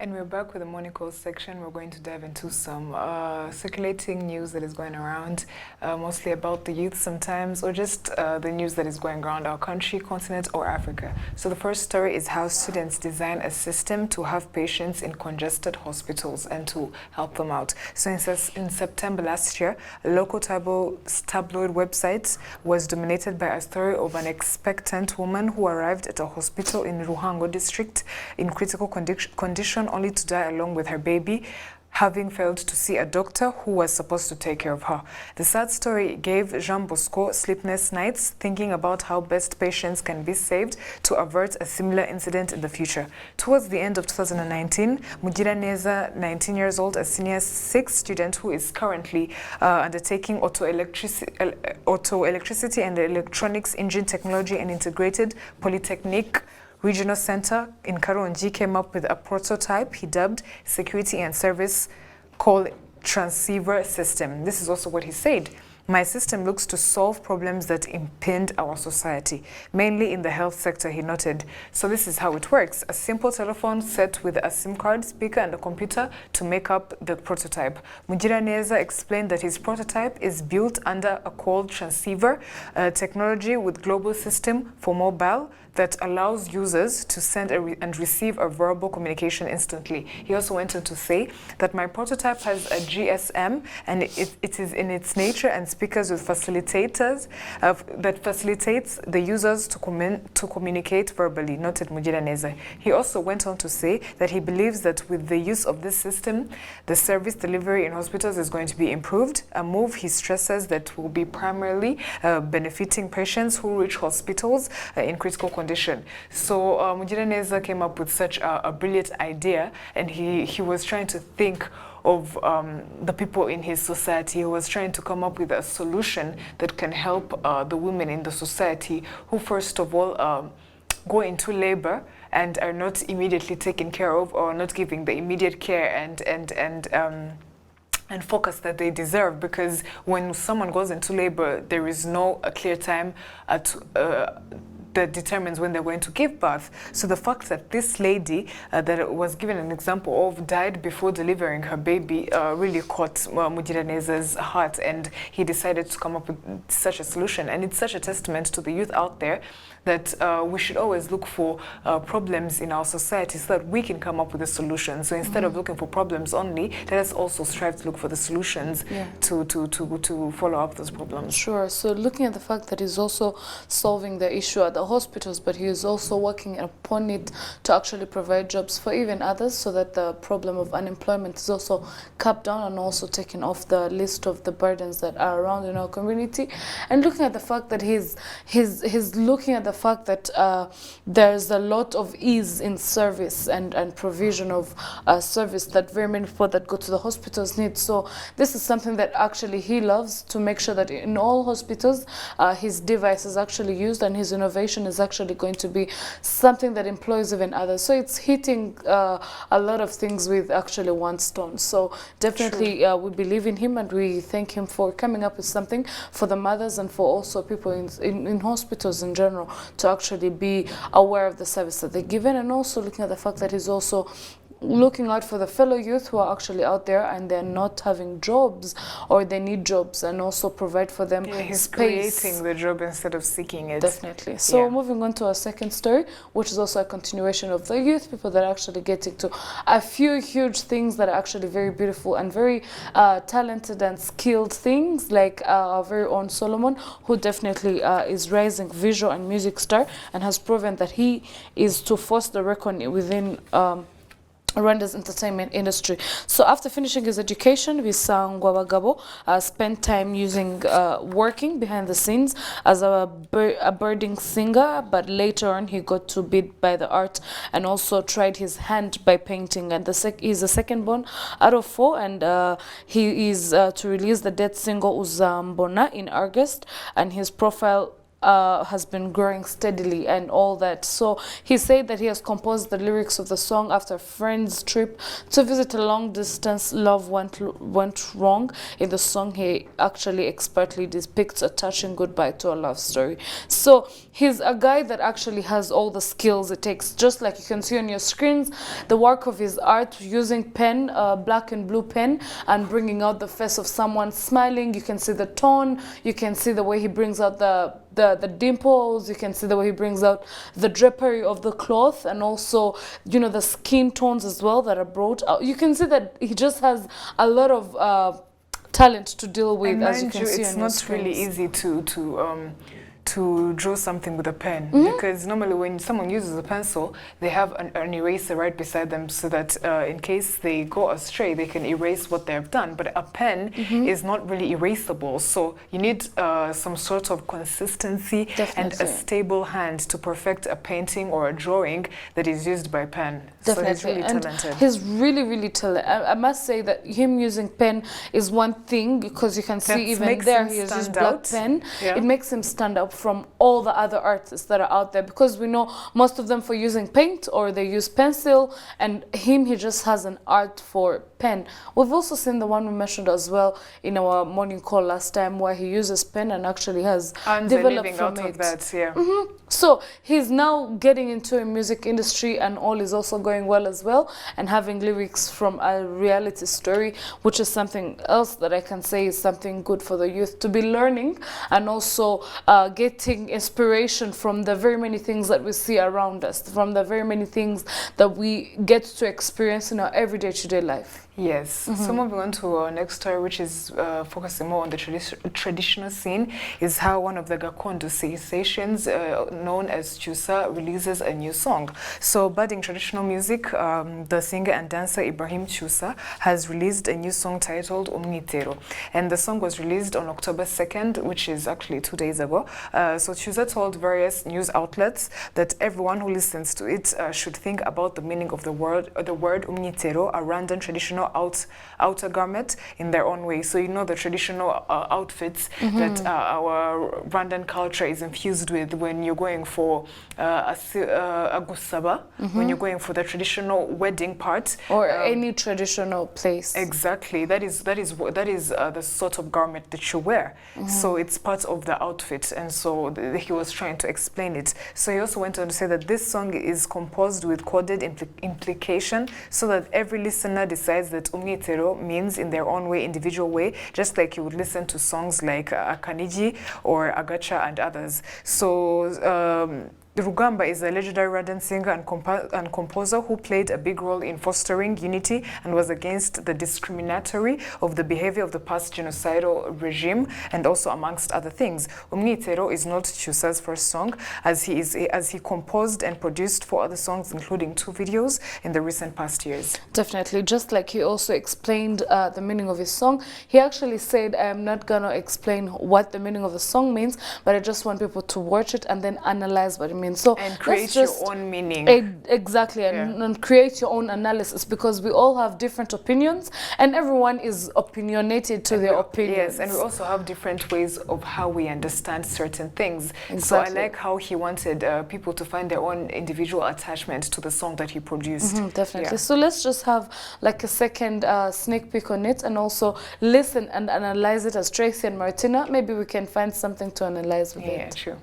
And we're back with the Morning Call section. We're going to dive into some circulating news that is going around, mostly about the youth sometimes, or just the news that is going around our country, continent, or Africa. So the first story is how students design a system to have patients in congested hospitals and to help them out. So in September last year, a local tabloid website was dominated by a story of an expectant woman who arrived at a hospital in Ruhango district in critical condition, only to die along with her baby, having failed to see a doctor who was supposed to take care of her. The sad story gave Jean Bosco sleepless nights, thinking about how best patients can be saved to avert a similar incident in the future. Towards the end of 2019, Mugira Neza, 19 years old, a senior 6 student who is currently undertaking auto electricity and electronics engine technology and integrated polytechnic Regional Center in Karongi, came up with a prototype he dubbed Security and Service Call Transceiver System. This is also what he said. My system looks to solve problems that impede our society, mainly in the health sector, he noted. So this is how it works. A simple telephone set with a SIM card, speaker and a computer to make up the prototype. Mugira Neza explained that his prototype is built under a call transceiver technology with global system for mobile that allows users to send and receive a verbal communication instantly. He also went on to say that my prototype has a GSM and it is in its nature and speakers with facilitators that facilitates the users to communicate verbally, noted Mugira Neza. He also went on to say that he believes that with the use of this system, the service delivery in hospitals is going to be improved, a move he stresses that will be primarily benefiting patients who reach hospitals in critical condition. So Mugira Neza came up with such a brilliant idea, and he was trying to think of the people in his society. He was trying to come up with a solution that can help the women in the society who, first of all, go into labor and are not immediately taken care of, or not giving the immediate care and focus that they deserve, because when someone goes into labor, there is no clear time that determines when they're going to give birth. So the fact that this lady that was given an example of died before delivering her baby really caught Mugira Neza's heart, and he decided to come up with such a solution. And it's such a testament to the youth out there that we should always look for problems in our society so that we can come up with a solution. So instead of looking for problems only, let us also strive to look for the solutions to follow up those problems. Sure. So looking at the fact that he's also solving the issue at the hospitals, but he is also working upon it to actually provide jobs for even others, so that the problem of unemployment is also cut down and also taken off the list of the burdens that are around in our community. And looking at the fact that he's looking at the fact that there's a lot of ease in service and provision of service that very many people that go to the hospitals need. So this is something that actually he loves, to make sure that in all hospitals his device is actually used, and his innovation is actually going to be something that employs even others. So it's hitting a lot of things with actually one stone. So definitely we believe in him, and we thank him for coming up with something for the mothers and for also people in hospitals in general to actually be aware of the service that they're given, and also looking at the fact that he's also looking out for the fellow youth who are actually out there and they're not having jobs, or they need jobs, and also provide for them he's space. Creating the job instead of seeking it. Definitely. So moving on to our second story, which is also a continuation of the youth, people that are actually getting to a few huge things that are actually very beautiful and very talented and skilled things, like our very own Solomon, who definitely is rising visual and music star, and has proven that he is to force the record within Rwanda's entertainment industry. So after finishing his education, Bisangwa Bagabo spent time working behind the scenes as a budding singer, but later on he got to bid by the art and also tried his hand by painting. And he's the second born out of 4, and he is to release the dead single Uzambona in August, and his profile has been growing steadily and all that. So he said that he has composed the lyrics of the song after a friend's trip to visit a long distance. Love went wrong. In the song, he actually expertly depicts a touching goodbye to a love story. So he's a guy that actually has all the skills it takes. Just like you can see on your screens, the work of his art using pen, black and blue pen, and bringing out the face of someone smiling. You can see the tone, you can see the way he brings out the dimples, you can see the way he brings out the drapery of the cloth, and also, you know, the skin tones as well that are brought out. You can see that he just has a lot of talent to deal with, and as you can see it's on your not really screens. easy to draw something with a pen, because normally when someone uses a pencil, they have an eraser right beside them, so that in case they go astray, they can erase what they have done. But a pen is not really erasable, so you need some sort of consistency and a stable hand to perfect a painting or a drawing that is used by pen. Definitely. So he's really talented. He's really talented. I must say that him using pen is one thing, because you can see even there he has used black pen. Yeah. It makes him stand out from all the other artists that are out there, because we know most of them for using paint or they use pencil, and he just has an art for pen. We've also seen the one we mentioned as well in our morning call last time, where he uses pen and actually has developed from it. That, yeah. So he's now getting into a music industry, and all is also going well as well, and having lyrics from a reality story, which is something else that I can say is something good for the youth to be learning, and also getting inspiration from the very many things that we see around us, from the very many things that we get to experience in our everyday to-day life. Yes. So moving on to our next story, which is focusing more on the traditional scene, is how one of the Gakondo sensations known as Chiusa releases a new song. So budding traditional music, the singer and dancer Ibrahim Chiusa has released a new song titled Umwitero. And the song was released on October 2nd, which is actually 2 days ago. So Chiusa told various news outlets that everyone who listens to it should think about the meaning of the word Umwitero, a random traditional outer garment in their own way. So you know the traditional outfits that our Rwandan culture is infused with when you're going for a gusaba, when you're going for the traditional wedding part, or any traditional place. Exactly. That is the sort of garment that you wear. So it's part of the outfit, and so he was trying to explain it. So he also went on to say that this song is composed with coded implication, so that every listener decides that Umwitero means in their own way, individual way, just like you would listen to songs like Akaniji or Agacha and others. So Rugamba is a legendary Rwandan singer and composer who played a big role in fostering unity and was against the discriminatory of the behavior of the past genocidal regime, and also amongst other things. Umwitero is not Chiusa's first song, as he composed and produced 4 other songs, including 2 videos in the recent past years. Definitely. Just like he also explained the meaning of his song, he actually said, I am not going to explain what the meaning of the song means, but I just want people to watch it and then analyze what it means. So and create your own meaning. Exactly, and create your own analysis, because we all have different opinions and everyone is opinionated to their opinions. Yes, and we also have different ways of how we understand certain things. Exactly. So I like how he wanted people to find their own individual attachment to the song that he produced. Definitely. Yeah. So let's just have like a second sneak peek on it, and also listen and analyze it as Tracy and Martina. Maybe we can find something to analyze with it. Yeah, true.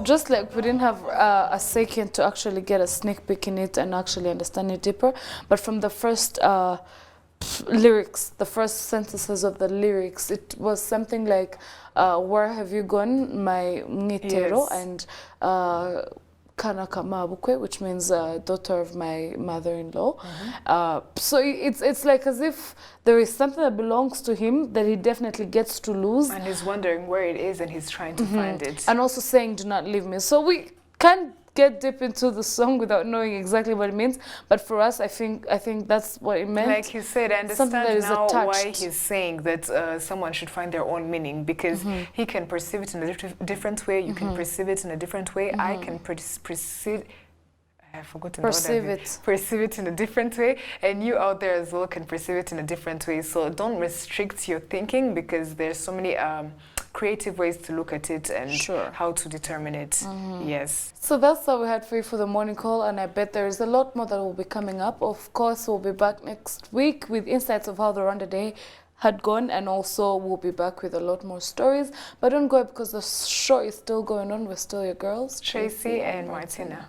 Just like we didn't have a second to actually get a sneak peek in it and actually understand it deeper, but from the first lyrics, the first sentences of the lyrics, it was something like, where have you gone, my Mnitero? Yes. And Kanakamabukwe, which means daughter of my mother-in-law. So it's like as if there is something that belongs to him that he definitely gets to lose. And he's wondering where it is and he's trying to find it. And also saying, do not leave me. So we can't get deep into the song without knowing exactly what it means. But for us, I think that's what it meant. Like you said, I understand now why he's saying that someone should find their own meaning, because he can perceive it in a different way. You can perceive it in a different way. I can perceive. I've forgotten perceive it in a different way, and you out there as well can perceive it in a different way. So don't restrict your thinking, because there's so many creative ways to look at it and how to determine it. Yes. So that's all we had for you for the morning call, and I bet there is a lot more that will be coming up. Of course, we'll be back next week with insights of how the Rwanda Day had gone, and also we'll be back with a lot more stories. But don't go, because the show is still going on. We're still your girls, Tracy and Martina.